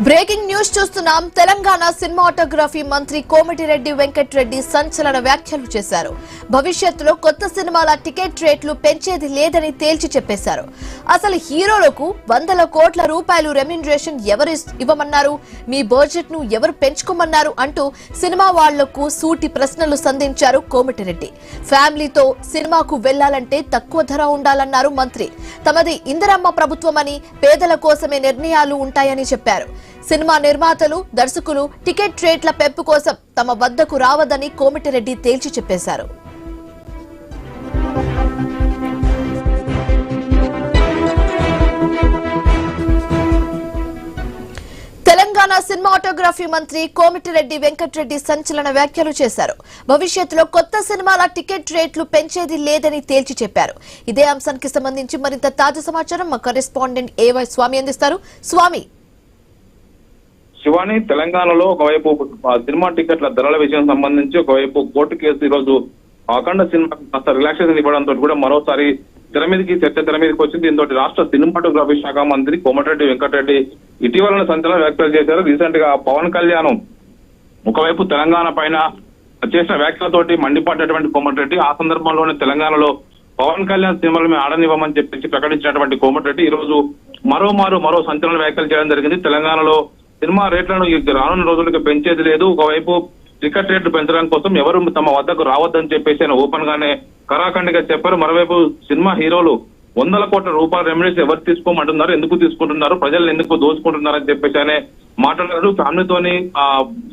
Breaking news చూస్తున్నాం. Telangana cinematography మంత్రి కోమటిరెడ్డి వెంకటరెడ్డి సంచలన వ్యాఖ్యలు చేశారు. భవిష్యత్తులో కొత్త సినిమాల టికెట్ రేట్లు పెంచేది లేదని తేల్చి చెప్పేశారు. అసలు హీరోలకు వందల కోట్ల రూపాయలు రెమ్యునరేషన్ ఎవరు ఇవ్వమన్నారు, మీ బడ్జెట్ ను ఎవరు పెంచుకోమన్నారు అంటూ సినిమా వాళ్లకు సూటి ప్రశ్నలు సంధించారు కోమటిరెడ్డి. ఫ్యామిలీతో సినిమాకు వెళ్లాలంటే తక్కువ ధర ఉండాలన్నారు మంత్రి. తమది ఇందిరమ్మ ప్రభుత్వమని, పేదల కోసమే నిర్ణయాలు ఉంటాయని చెప్పారు. సినిమా నిర్మాతలు, దర్శకులు టికెట్ రేట్ల పెంపు కోసం తమ వద్దకు రావద్దని కోమటిరెడ్డి తేల్చి చెప్పేశారు. తెలంగాణ సినిమాటోగ్రఫీ మంత్రి కోమటిరెడ్డి వెంకటరెడ్డి సంచలన వ్యాఖ్యలు చేశారు. భవిష్యత్తులో కొత్త సినిమాల టికెట్ రేట్లు పెంచేది లేదని తేల్చి చెప్పారు. ఇదే అంశానికి సంబంధించి మరింత తాజా సమాచారం మా కరెస్పాండెంట్ ఏవై స్వామి అందిస్తారు. స్వామి, శివాని, తెలంగాణలో ఒకవైపు సినిమా టికెట్ల ధరల విషయం సంబంధించి ఒకవైపు కోర్టు కేసు ఈ రోజు అఖండ సినిమా కాస్త రిలాక్సేషన్ ఇవ్వడంతో కూడా మరోసారి చర్చ తెర మీదకి వచ్చింది. దీంతో రాష్ట్ర సినిమాటోగ్రఫీ శాఖ మంత్రి కోమటిరెడ్డి వెంకటరెడ్డి ఇటీవల సంచలన వ్యాఖ్యలు చేశారు. రీసెంట్ గా పవన్ కళ్యాణ్ ఒకవైపు తెలంగాణ పైన చేసిన వ్యాఖ్యలతోటి మండిపడ్డటువంటి కోమటిరెడ్డి ఆ సందర్భంలోనే తెలంగాణలో పవన్ కళ్యాణ్ సినిమాలు మేము ఆడనివ్వమని చెప్పేసి ప్రకటించినటువంటి కోమటిరెడ్డి ఈ రోజు మరో సంచలన వ్యాఖ్యలు చేయడం జరిగింది. తెలంగాణలో సినిమా రేట్లను రానున్న రోజులకు పెంచేది లేదు, ఒకవైపు టికెట్ రేట్లు పెంచడం కోసం ఎవరు తమ వద్దకు రావద్దని చెప్పేసి ఆయన ఓపెన్ గానే కరాఖండిగా చెప్పారు. మరోవైపు సినిమా హీరోలు వందల కోట్ల రూపాయల రెమ్యునరేషన్ ఎవరు తీసుకోమంటున్నారు, ఎందుకు తీసుకుంటున్నారు, ప్రజలను ఎందుకు దోచుకుంటున్నారని చెప్పేసి ఆయన మాట్లాడారు. ఫ్యామిలీతోని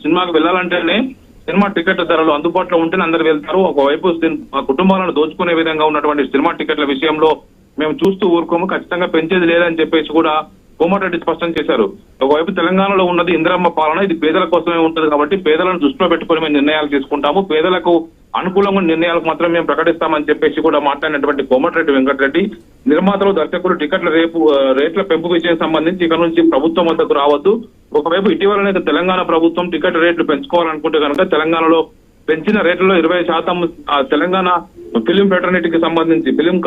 సినిమాకి వెళ్లాలంటేనే సినిమా టికెట్ల ధరలు అందుబాటులో ఉంటేనే అందరు వెళ్తారు. ఒకవైపు కుటుంబాలను దోచుకునే విధంగా ఉన్నటువంటి సినిమా టికెట్ల విషయంలో మేము చూస్తూ ఊరుకోము, ఖచ్చితంగా పెంచేది లేదని చెప్పేసి కూడా కోమటిరెడ్డి స్పష్టం చేశారు. ఒకవైపు తెలంగాణలో ఉన్నది ఇందిరమ్మ పాలన, ఇది పేదల కోసమే ఉంటుంది కాబట్టి పేదలను దృష్టిలో పెట్టుకుని మేము నిర్ణయాలు తీసుకుంటాము, పేదలకు అనుకూలంగా నిర్ణయాలకు మాత్రం మేము ప్రకటిస్తామని చెప్పేసి కూడా మాట్లాడినటువంటి కోమటిరెడ్డి వెంకటరెడ్డి నిర్మాతలు, దర్శకులు రేట్ల పెంపు విషయం సంబంధించి ఇక నుంచి ప్రభుత్వం వద్దకు రావద్దు. ఒకవైపు ఇటీవలనే తెలంగాణ ప్రభుత్వం టికెట్ రేట్లు పెంచుకోవాలనుకుంటే కనుక తెలంగాణలో పెంచిన రేట్లలో 20% తెలంగాణ ఫిలిం ఫెటర్నిటీకి సంబంధించి ఫిలిం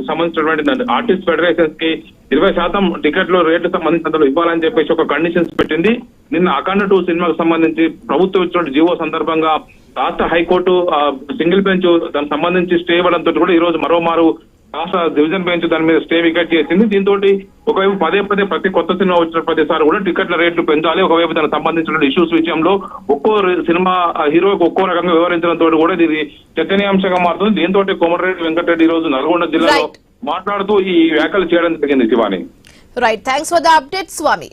సంబంధించినటువంటి ఆర్టిస్ట్ ఫెడరేషన్స్ కి 20% టికెట్లు రేట్లు సంబంధించి అందులో ఇవ్వాలని చెప్పేసి ఒక కండిషన్స్ పెట్టింది. నిన్న అఖండ 2 సినిమాకు సంబంధించి ప్రభుత్వం ఇచ్చిన జీవో సందర్భంగా రాష్ట్ర హైకోర్టు సింగిల్ బెంచ్ దానికి సంబంధించి స్టే ఇవ్వడంతో కూడా ఈ రోజు మరోమారు రాష్ట్ర డివిజన్ బెంచ్ దాని మీద స్టే వికెట్ చేసింది. దీంతో ఒకవైపు పదే ప్రతి కొత్త సినిమా వచ్చిన ప్రతిసారి కూడా టికెట్ల రేట్లు పెంచాలి. ఒకవైపు దానికి సంబంధించిన ఇష్యూస్ విషయంలో ఒక్కో సినిమా హీరోకి ఒక్కో రకంగా వివరించడంతో కూడా ఇది చర్చనీయాంశంగా మారుతుంది. దీంతో కోమటిరెడ్డి వెంకటరెడ్డి ఈ రోజు నల్గొండ జిల్లాలో మాట్లాడుతూ ఈ వ్యాఖ్యలు చేయడం జరిగింది. Shivani, right, thanks for the update Swamy.